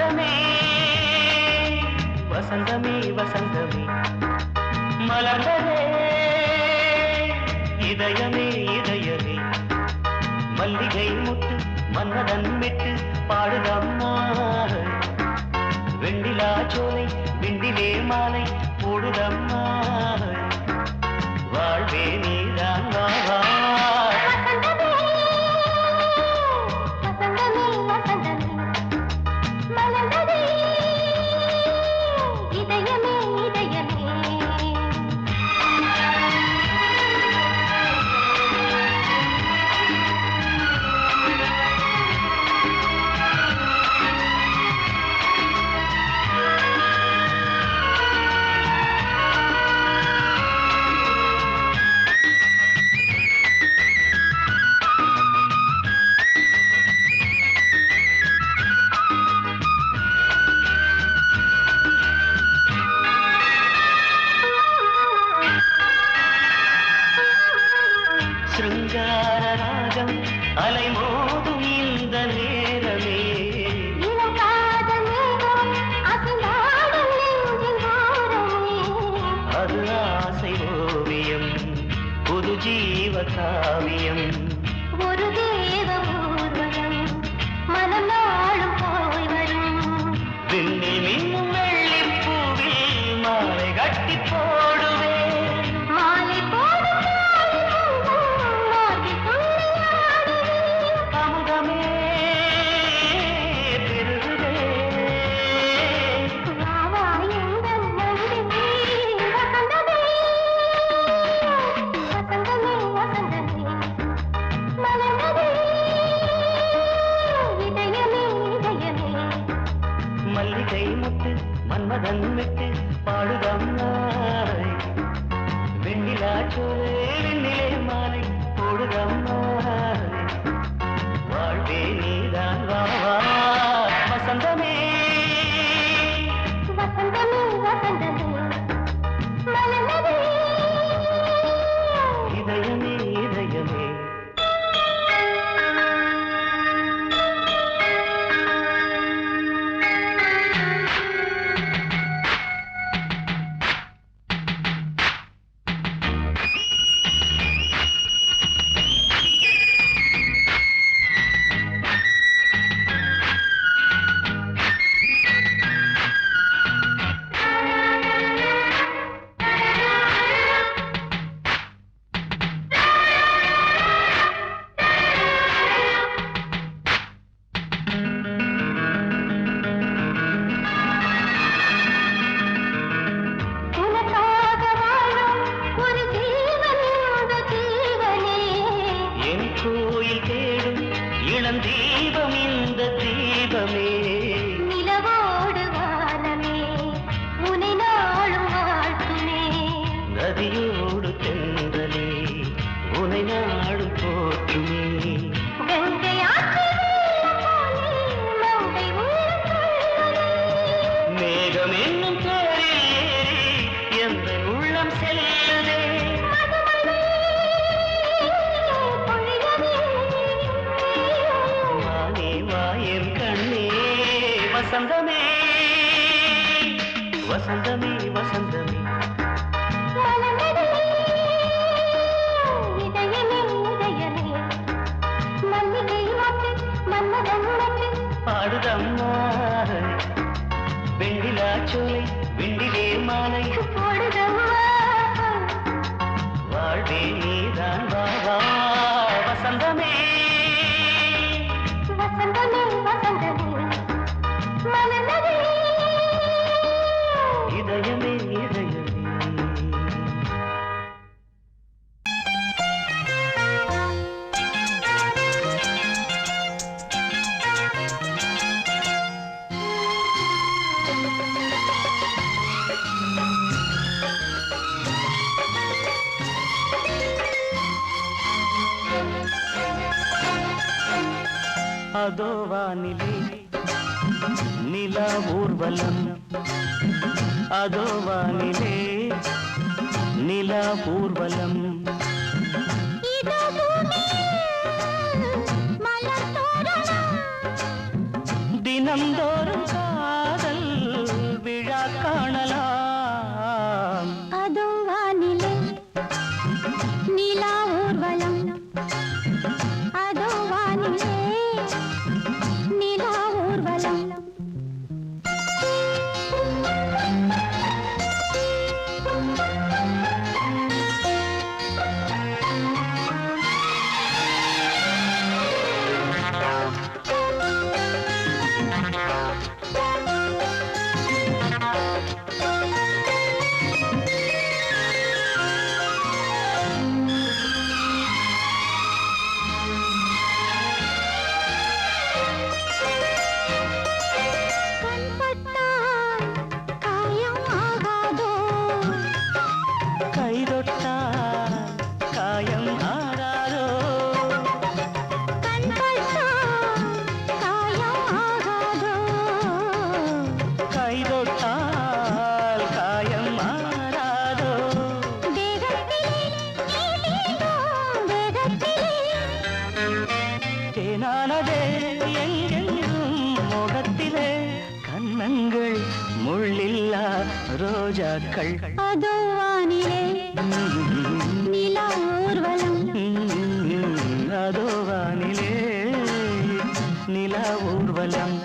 வசந்தமே வசந்தமே வசந்தமே மலர்ந்ததே இதயமே இதயமே மல்லிகை முட்டு மன்னதன் விட்டு பாடுதம்மா வெண்ணிலா சோலை விண்டிலே மாலை போடுதம்மா வாழ்வே நீதான் வாவா சிருங்காரராகம் அலைமோதும் இந்த நேரமே அது ஆசை ஓவியம் புது ஜீவ காவியம் ஒரு தேவ ஊர்வலம் மனம் நாளும் போய் வரும் விண்ணில் மின்னும் வெள்ளி பூவில் மாலை கட்டி போடுவேன் மாலை போடும் அமுதமே பெருகுதே மல்லிகை முட்டு மன்மதன் விட்டு பாடுதம்மாய் வெண்ணிலா சோலை வெண்ணிலே மாலை போடுதம்மாய் வாழ்வே நீதான் வாவா வசந்தமே வசந்தமே வசந்தமே மலர்ந்ததே இதயமே இதயமே கோயில் தேடும் இளம் தீபம் இந்த தீபமே நிலவோடு வானமே முனை நாளும் வாழ்த்துமே நதியோடு தென்றலே உனை நாடும் போற்றுமே கங்கை மேகம் என்னும் தேரில் ஏறி எந்த உள்ளம் செல்லுதே வசந்தமே வசந்தமே வசந்தமே இதயமே இதயமே மல்லிகை மட்டு மன்மதன் மட்டு பாடுதம்மா வெண்ணிலா சோலை வெண்டிலே மாலை போடுதம்மா வாழ்வே நீதான் வாவா வசந்தமே வசந்தமே வசந்தமே மலர்ந்ததே இதயமே இதயமே அதோ வானிலே நிலா ஊர்வலம் அதோ வானிலே நிலா ஊர்வலம் தினந்தோறும் ரோஜாக்கள் அதோ வானிலே நிலா ஊர்வலம் அதோ வானிலே நிலா ஊர்வலம்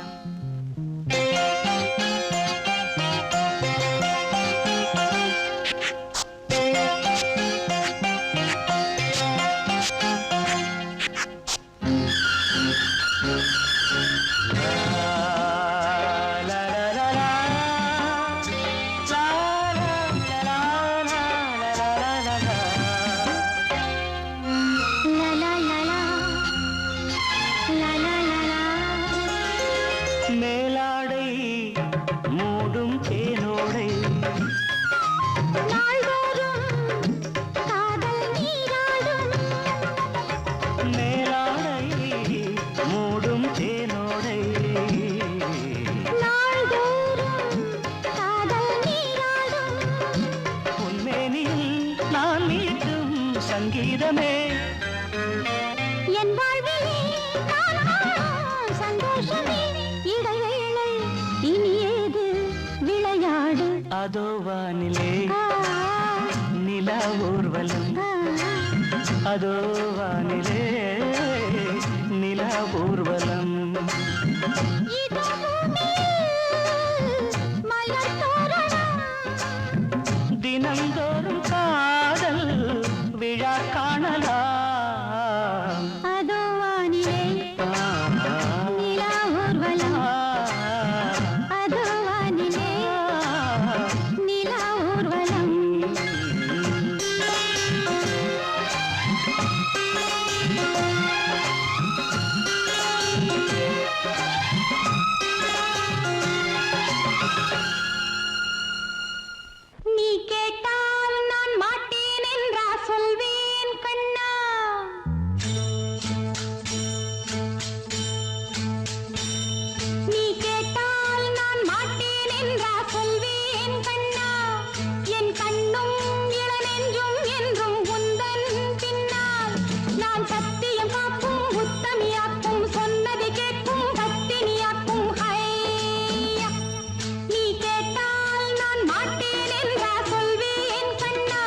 மேலாடை மூடும் தேனோடை மேலாடை மூடும் தேனோடை உன்மேனில் நான் மீட்டும் சங்கீதமே என் வாழ்விலே சந்தோஷமே இடைவேளை இனியேது விளையாடு அதோ வானிலே நிலா ஊர்வலம் அதோ வானிலே நிலா ஊர்வலம் தினந்தோறும் காதல் விழா காணலாம் அதோ வானிலே நிலா ஊர்வலம் அதோ வானிலே நிலா ஊர்வலம் நீ கேட்டால் நான் மாட்டேன் என்றா சொல்வேன் கண்ணா நீ கேட்டால் நான் மாட்டேன் என்றா சொல்வேன் கண்ணா என் கண்ணும் இளநெஞ்சும் என்றும் உந்தன் பின்னால் நான் சத்தியம் காக்கும் உத்தமியாக்கும் சொன்னதை கேட்கும் பத்தினியாக்கும் ஹையா நீ கேட்டால் நான் மாட்டேன் என்றா சொல்வேன் கண்ணா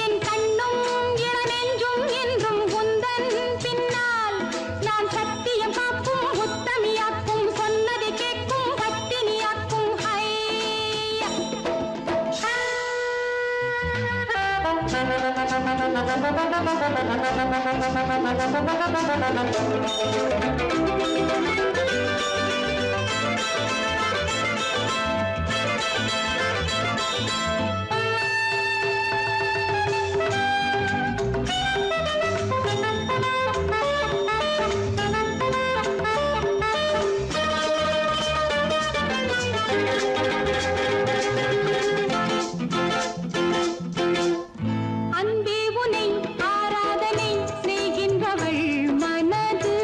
என் கண்ணும் இளநெஞ்சும் என்றும் உந்தன் பின்னால் நான் சத்தியம் காக்கும் உத்தமியாக்கும் சொன்னதை கேட்கும் பத்தினியாக்கும் ஹையா அன்பே உனை ஆராதனை செய்கின்றவள் மனது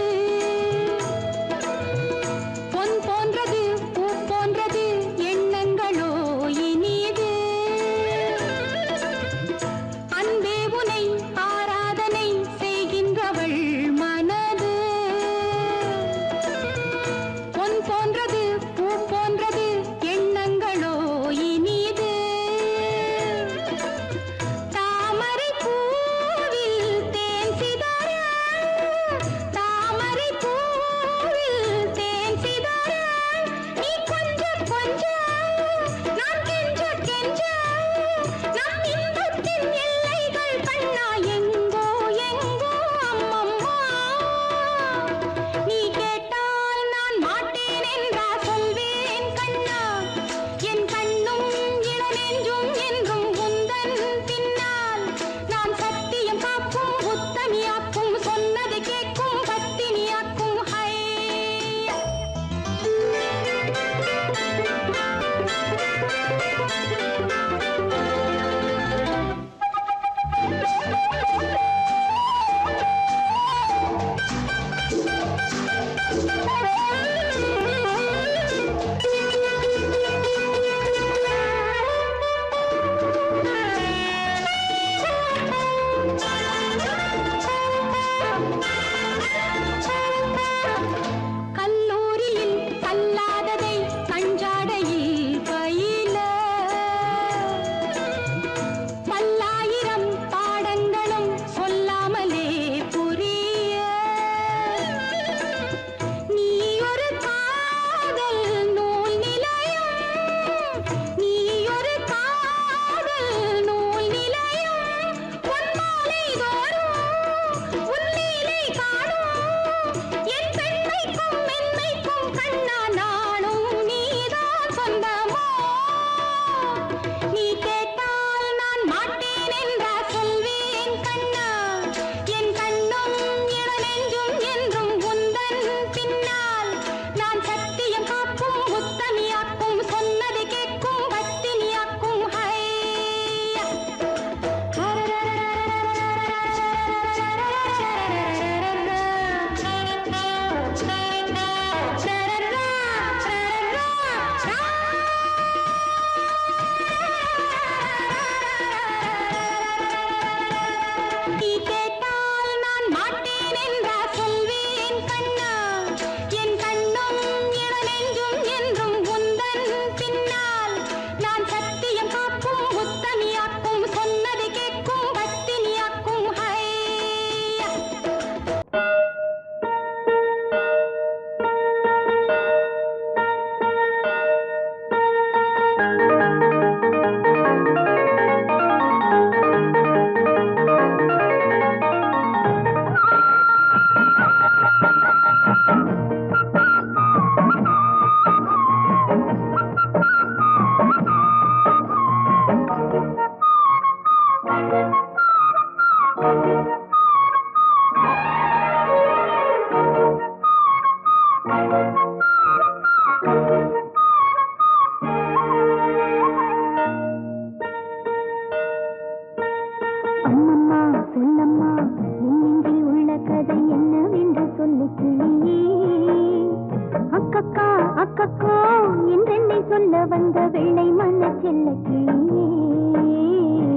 வந்த வெள்ளை மன செல்ல கிளியே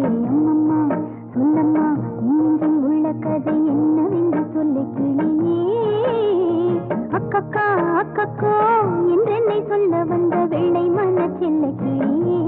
அம்மம்மா சொல்லம்மா இன்னெஞ்சில் உள்ள கதை என்னவென்று சொல்லு கிளியே அக்கக்கா அக்கக்கோ என்றென்னை சொல்ல வந்த வெள்ளை மன செல்ல கிளியே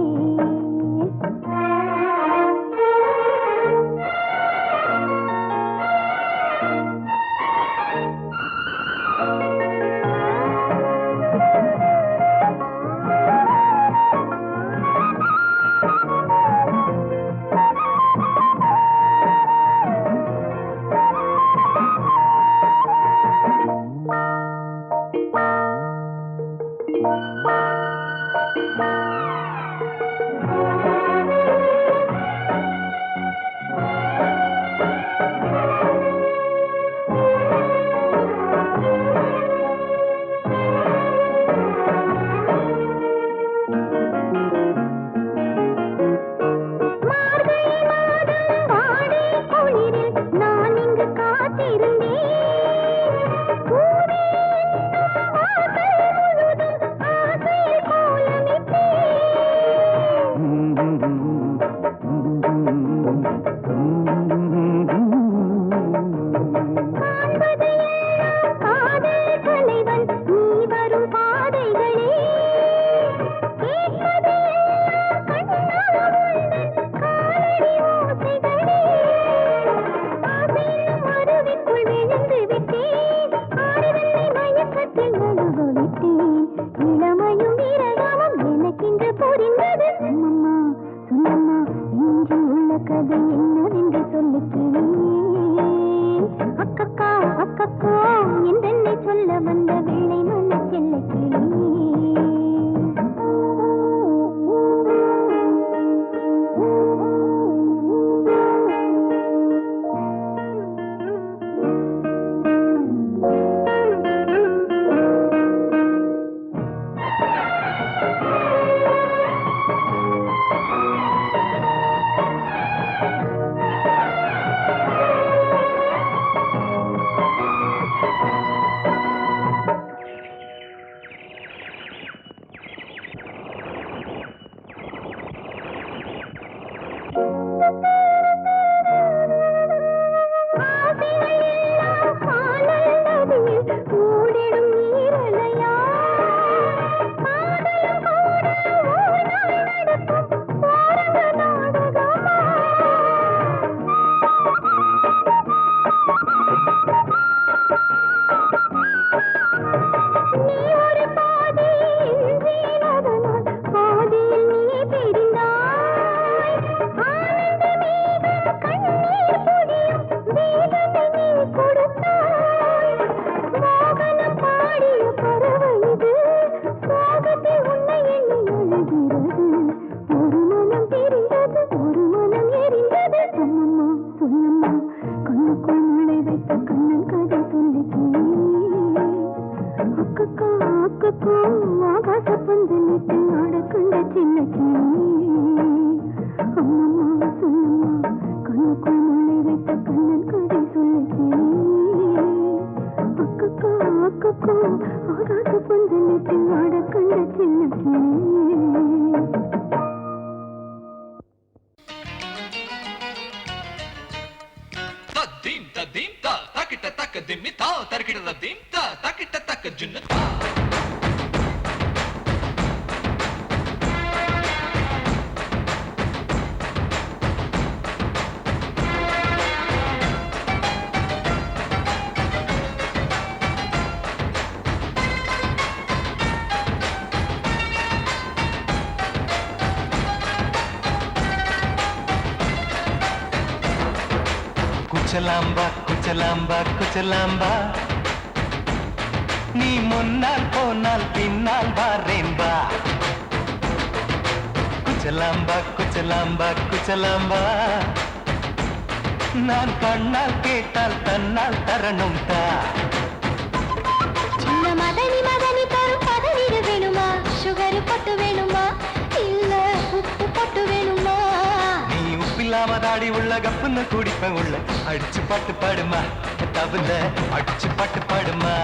குச்சலாம்பா குச்சலாம்பா குச்சலாம்பா நீ முன்னால் போனால் பின்னால் வாரேன்பா குச்சலாம்பா குச்சலாம்பா குச்சலாம்பா நான் கண்ணால் கேட்டால் தன்னால் தரணும் தா சின்ன மதனி மதனி தரும் பதனிடு வேணுமா சுகர் பொட்டு வேணுமா இல்ல உப்பு பொட்டு வேணுமா நீ உப்பில்லாம தாடி உள்ள கப்புன்னு குடிப்பேன் உள்ள அடிச்சு பாட்டு பாடுமா தவுல அடிச்சு பாட்டு பாடுமா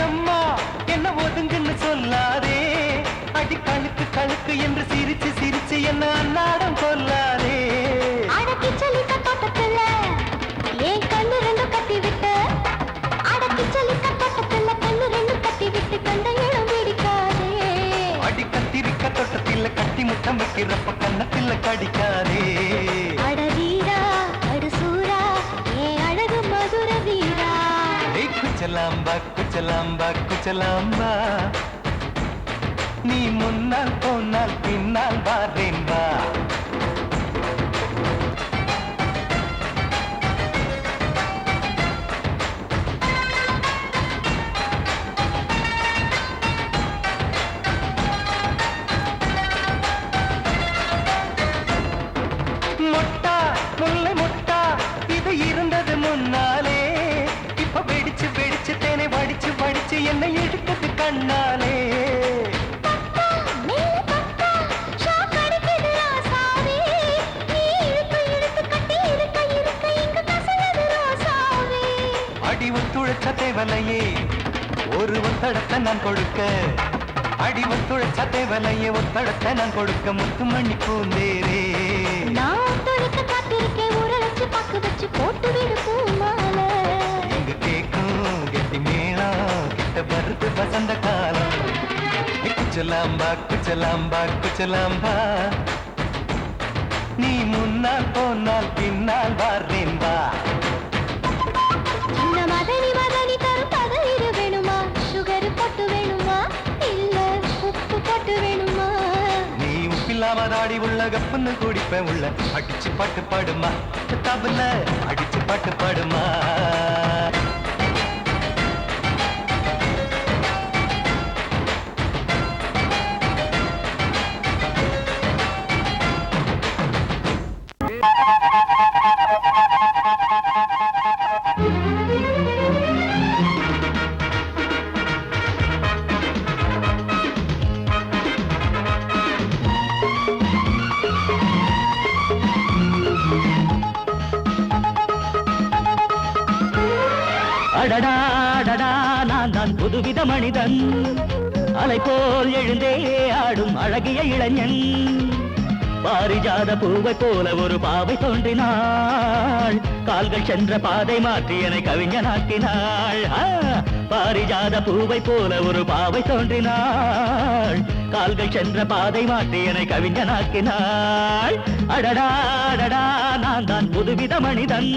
எம்மா என்ன ஒதுங்குன்னு சொல்லாதே அடி கழுக்கு கழுக்கு என்று சிரிச்சு சிரிச்சு என்ன அன்னாடம் கொல்லாதே அடக்கி சொல்லிக்க தோட்டத்துல ஏன் கண்ணு ரெண்டு கட்டி விட்ட அடக்கி சொல்லிக்க தோட்டத்துல கண்ணு ரெண்டு கட்டி விட்டு கண்ட இடம் பிடிக்காதே அடி கத்திரிக்க தோட்டத்தில் கட்டி முத்தம் வைக்கிறப்ப கண்ணத்தில் கடிக்காதே அட வீரா அடு சூரா ஏன் அழகு மதுர வீரா குச்சலாம்பா குச்சலாம்பா குச்சலாம்பா நீ முன்னால் போனால் பின்னால் வாரேன் வா முட்டா முல்லை முட்டா இது இருந்தது முன்னாலே இப்ப வெடிச்சு வெடிச்சு தேனை வடிச்சு வடிச்சு என்னை எடுத்தது கண்ணாலே அடி ஒத்துழைச்ச தேவலையே ஒரு ஒத்தடத்தை நான் கொடுக்க அடி ஒத்துழைச்ச தேவலையே ஒத்தடத்தை நான் கொடுக்க முத்துமணி பூந்தேரே நான் தொலைக்க காத்திருக்கேன் உரளைச்சு பக்கு வச்சு போட்டு விடு பூமாலை இங்கு கேக்கும் கெட்டி மேளம் கிட்ட வருது வசந்த காலம் குச்சலாம்பா குச்சலாம்பா குச்சலாம்பா நீ முன்னால் போனால் பின்னால் வாரேன் வா சின்ன மதனி மதனி தரும் பதனிடு வேணுமா சுகர் போட்டு வேணுமா இல்ல உப்பு போட்டு வேணுமா நீ உப்பில்லாம தாடி உள்ள கப்புன்னு குடிப்பேன் உள்ள அடிச்சு பாட்டு பாடுமா தபுல அடிச்சு பாட்டு பாடுமா அடடா நான் தான் புதுவித மனிதன் அலை போல் எழுந்தே ஆடும் அழகிய இளைஞன் பாரிஜாத பூவை போல ஒரு பாவை தோன்றினாள் கால்கள் சென்ற பாதை மாற்றி என்னை கவிஞனாக்கினாள் பாரிஜாத பூவை போல ஒரு பாவை தோன்றினாள் கால்கள் சென்ற பாதை மாற்றி என்னை கவிஞனாக்கினாள் அடடா நான் தான் புதுவித மனிதன்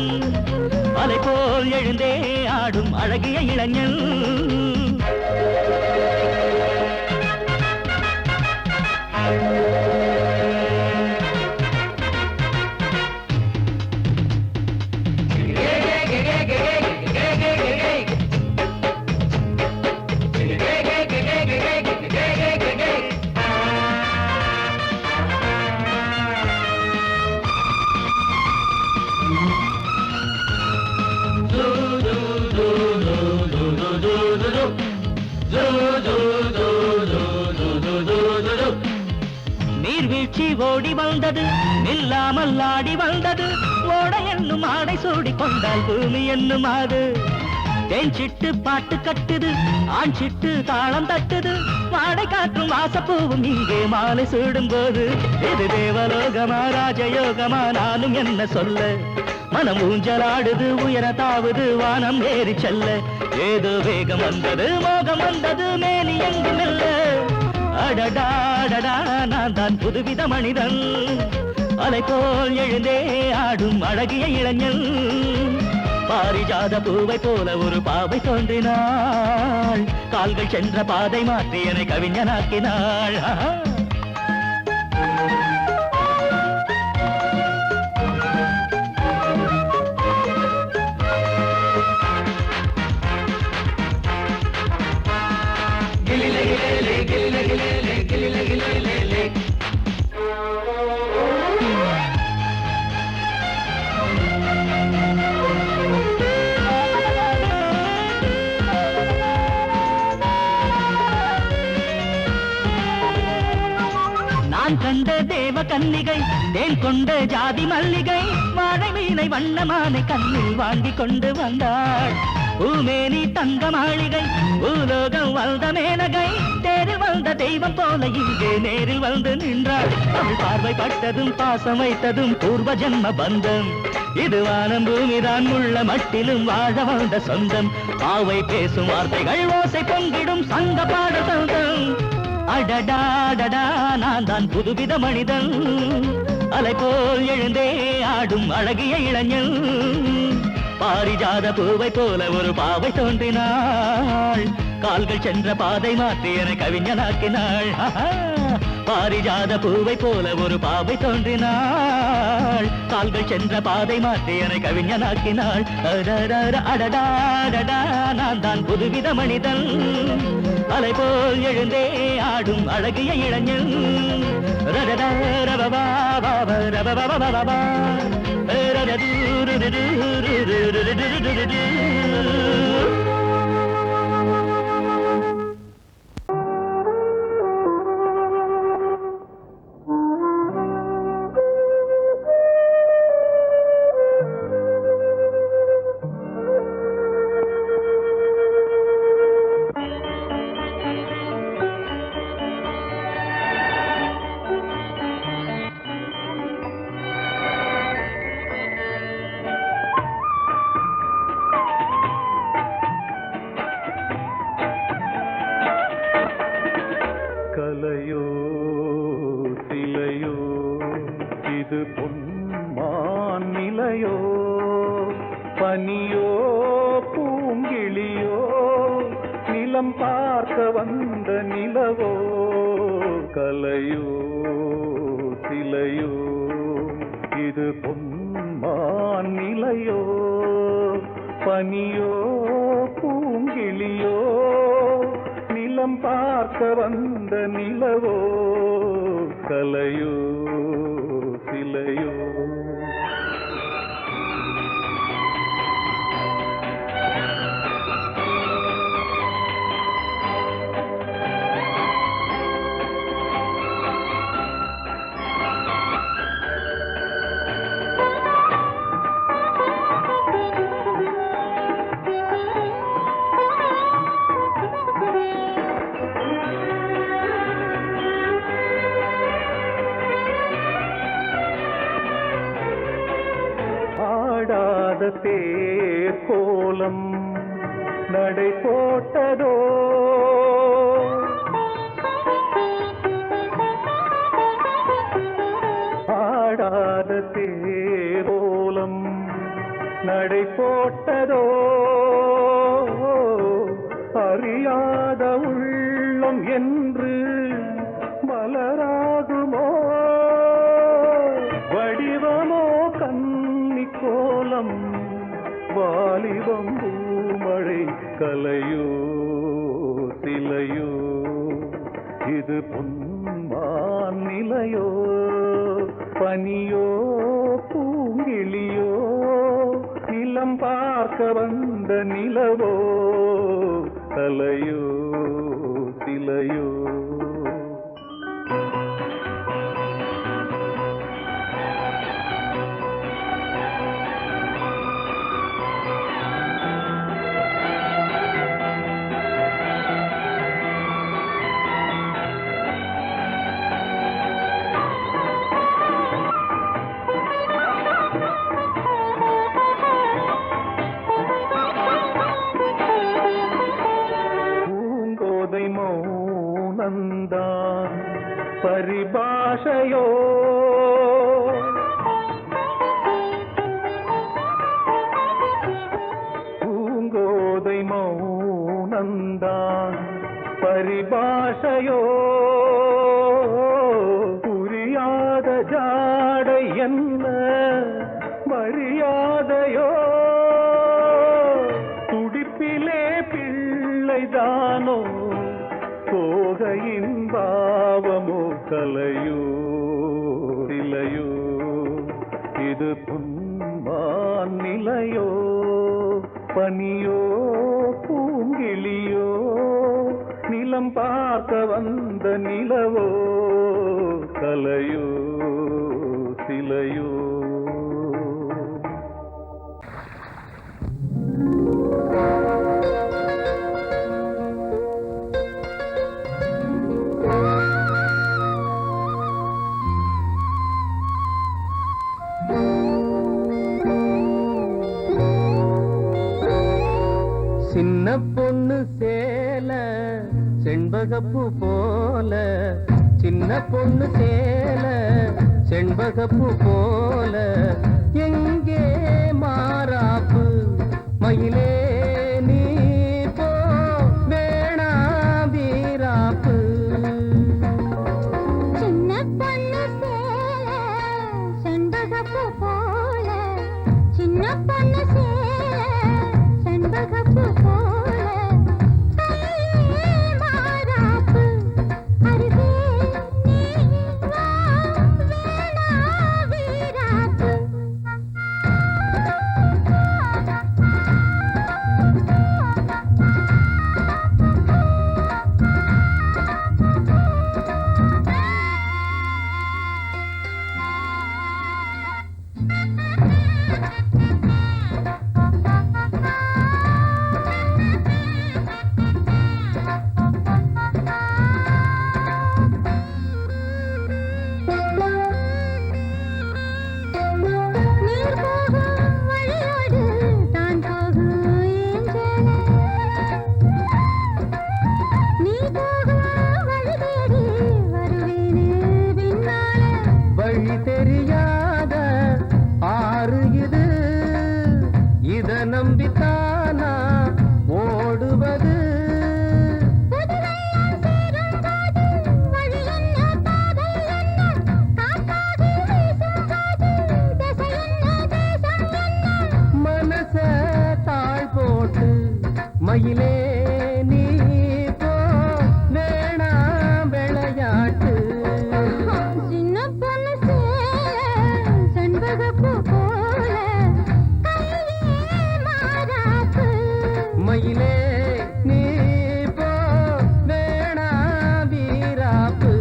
அலை போல் எழுந்தே ஆடும் அழகிய இளைஞன் நீர்வீழ்ச்சி ஓடி வந்தது நில்லாமல் ஆடி வந்தது ஓட என்னும் ஆடை சூடி கொண்டால் பூமி என்னும் ஆடு தேஞ்சிட்டு பாட்டு கட்டுது ஆண் சிட்டு தாளம் தட்டுது வாடை காற்றும் வாசப்பூவும் இங்கே மாலை சூடும் போது இது தேவலோகமா ராஜயோகமா நானும் என்ன சொல்ல மனம் ஊஞ்சலாடுது உயர தாவுது வானம் ஏறி செல்ல ஏதோ வேகம் வந்தது மோகம் வந்தது மேனி எங்கும் இல்ல அடடா நான் தான் புதுவித மனிதன் அலை போல் எழுந்தே ஆடும் அழகிய இளைஞன் பாரிஜாத பூவை போல ஒரு பாவை தோன்றினாள் கால்கள் சென்ற பாதை மாற்றி என்னை கவிஞனாக்கினாள் நான் கண்ட தேவ கன்னிகை தேன் கொண்ட ஜாதி மல்லிகை வாழை மீனை வண்ணமானை கண்ணில் வாங்கி கொண்டு வந்தாள் பூமேனி தங்க மாளிகை பூலோகம் வந்த மேனகை தேரில் வந்த தெய்வம் போல இங்கே நேரில் வந்து நின்றாள் அவள் பார்வை பட்டதும் பாசம் வைத்ததும் பூர்வ ஜென்ம பந்தம் இது வானம் பூமிதான் உள்ள மட்டிலும் வாழ வந்த சொந்தம் பாவை பேசும் வார்த்தைகள் ஓசை பொங்கிடும் சங்க பாட சொந்தம் அடடாடடா நான் தான் புதுவித மனிதன் அலை போல் எழுந்தே ஆடும் அழகிய இளைஞன் பாரிஜாத பூவை போல ஒரு பாவை தோன்றினாள் கால்கள் சென்ற பாதை மாற்றி என கவிஞனாக்கினாள் பாரிஜாத பூவை போல ஒரு பாவை தோன்றினாள் கால்கள் சென்ற பாதை மாற்றி என கவிஞனாக்கினாள் அடடா நான் தான் புதுவித மனிதன் அலை போல் எழுந்தே ஆடும் அழகிய இளைஞன் ரடடா ரபபா பாபா ரபபா பாபா கலையோ சிலையோ இது பொன்மான் நிலையோ பனியோ பூங்கிளியோ நிலம் பார்க்க வந்த நிலவோ கலையோ சிலையோ இது பொன்மான் நிலையோ பனியோ பூங்கிளியோ நிலம் பார்க்க வந்த நிலவோ கலையோ சிலையோ தேர் கோலம் நடை போட்டதோ ஆடாத தேர் கோலம் நடை போட்டதோ அறியாத உள்ளம் என்று மலராகுமோ வடிவமோ கன்னி கோலம் வாலிபம் பூமழை கலையோ சிலையோ இது பொன்மான் நிலையோ பனியோ பூங்கிளியோ நிலம் பார்க்க வந்த நிலவோ கலையோ சிலையோ மௌனந்தான் பரிபாஷையோ பூங்கோதை மௌனந்தான் பரிபாஷையோ புரியாத ஜாடை என்ன மரியாதையோ துடிப்பிலே பிள்ளைதானோ போகையின் பாவமோ கலையோ சிலையோ இது பொன்மான் நிலையோ பனியோ பூங்கிளியோ நிலம் பார்க்க வந்த நிலவோ கலையோ சிலையோ சின்ன பொண்ணு சேல செண்பகப்பூ போல, சின்ன பொண்ணு சேல செண்பகப்பூ போல, எங்கே மாறாப்பு மயிலே நீ போ வேணா வீராப்பு. சின்ன பொண்ணு சேல செண்பகப்பூ போல, சின்ன பொண்ணு சேல செண்பகப்பூ போல, கையே மாறாப்பு அருகே நீ வா வேணா வீராப்பு. நீர் போகும் வழியோடு தான் போகும் ஏஞ்சல, நீ போகும் வழி தேடி வருவேனே பின்னால. வழி தெரியாத ஆறு இது, இத நம்பித்தானா ஓடுவது. புதுவெள்ளம் சேரும்போது வழி என்ன பாதை என்ன, காத்தாடி வீசும்போது திசை என்ன தேசம் என்ன. மனச தாழ் போட்டு மயிலே நீ போ வேணா விளையாட்டு. சின்ன பொண்ணு சேல செண்பகப்பூ போல, கையே மாறாப்பு மயிலே நீ போ வேணா வீராப்பு.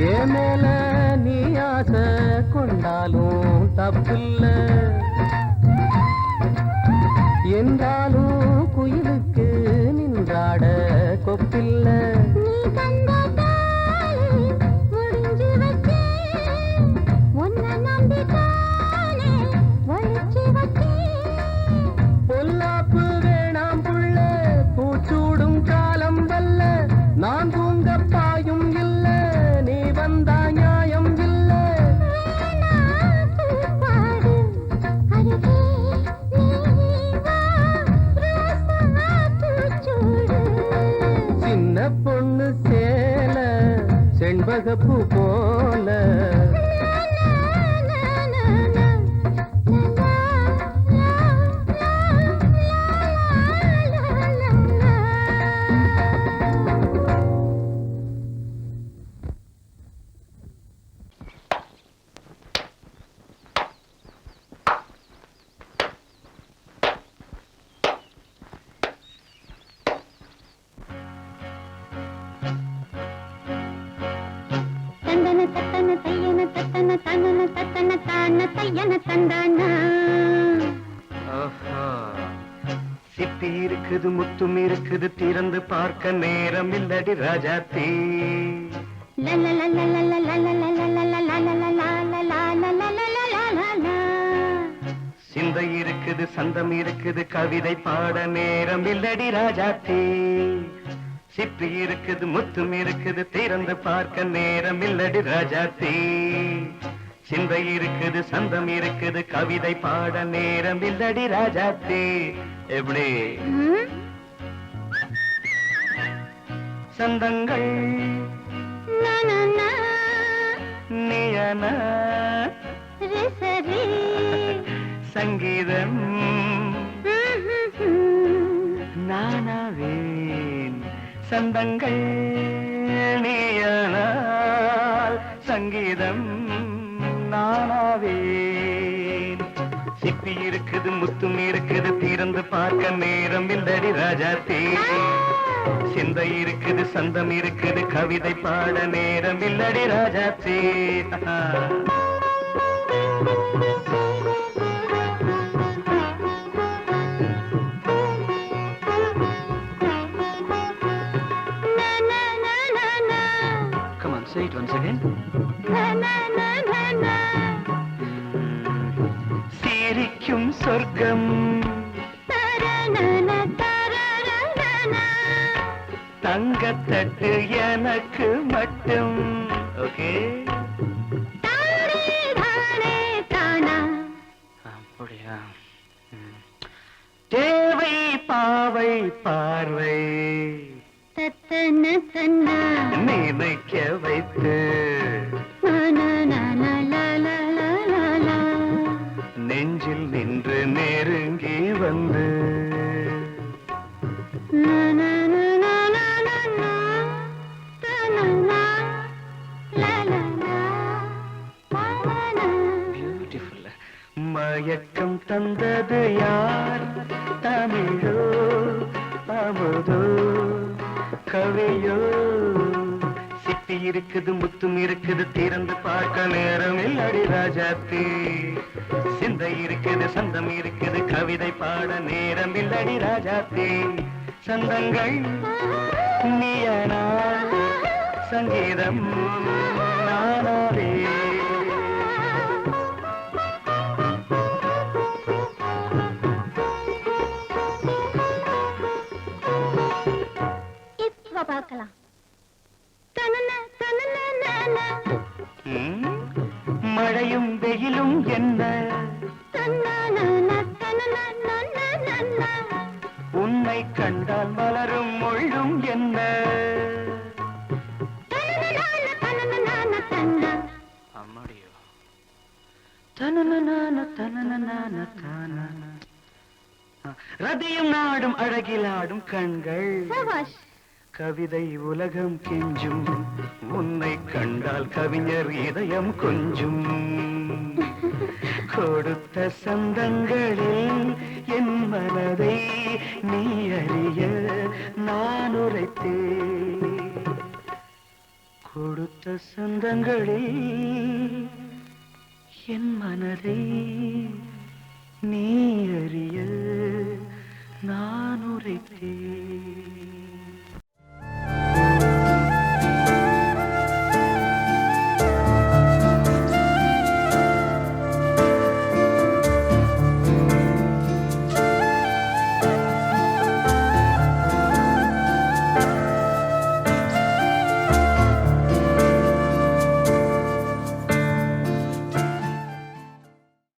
ஏன் மேல நீ ஆசை கொண்டாலும் தப்பில்ல, என்றாலும் குயிலுக்கு நின்றாட கொப்பில்ல. நீ தந்த தாலி முடிஞ்சு வச்சேன், உன்னை நம்பித்தானே ஒழிச்சு வச்சேன். பொல்லாப்பு வேணாம் புள்ள, பூச்சூடும் காலம் வல்ல, நான் தூங்க பாயும் இல்ல, நீ வந்தா நியாயம் இல்ல. வேணா பூப்பாடு அருகே நீ வா ரோசா பூச்சூடு. சின்ன பொண்ணு சேல செண்பகப்பூ போல, தந்தன தத்தன தையன தத்தன தனன தத்தன தான தையன தந்தானா. ஆஹா. சிப்பி இருக்குது முத்தும் இருக்குது திறந்து பார்க்க நேரம் இல்லடி ராஜாத்தே. சிந்தை இருக்குது சந்தம் இருக்குது கவிதை பாட நேரம் இல்லடி ராஜாத்தே. சிப்பி இருக்குது முத்தும் இருக்குது திறந்து பார்க்க நேரம் இல்லடி ராஜாத்தே. சிந்தை இருக்குது சந்தம் இருக்குது கவிதை பாட நேரம் இல்லடி ராஜாத்தே. எப்படி சந்தங்கள் நீயன சங்கீதம் நானாவேன் சந்தங்கள் நீயனால் சங்கீதம் நானாவேன் சிப்பி இருக்குது முத்தும் இருக்குது திறந்து பார்க்க நேரம் இல்லடி ராஜாத்தே சிந்தை இருக்குது சந்தம் இருக்குது கவிதை பாட நேரம் இல்லடி ராஜாத்தே Come on, say it once again. சிரிக்கும் சொர்க்கம் தங்கத்தட்டு எனக்கு மட்டும். ஓகே அப்படியா? தேவை பாவை பார்வை நினைக்க வைத்து நெஞ்சில் நின்று நெருங்கி வந்து பியூட்டிஃபுல். மயக்கம் தந்தது யார்? தமிழோ அமுதோ கவியோ? சிப்பி இருக்குது முத்தும் இருக்குது திறந்து பார்க்க நேரம் இல்லடி ராஜாத்தி சிந்தை இருக்குது சந்தம் இருக்குது கவிதை பாட நேரம் இல்லடி ராஜாத்தி சந்தங்கள் நீயனா சங்கீதம் நானாவே. இப்ப பார்க்கலாம். மழையும் வெயிலும் என்ன உன்னை கண்டால் மலரும் மொழியும் என்ன? அம்மாடியோ ரதியும் நாடும் அழகிலாடும் கண்கள் கவிதை உலகம் கெஞ்சும் உன்னை கண்டால் கவிஞர் இதயம் கொஞ்சும். கொடுத்த சந்தங்களில் என் மனதை நீ அறிய நான் உரைத்தேன். கொடுத்த சந்தங்களில் என் மனதை நீ அறிய நான் உரைத்தேன்.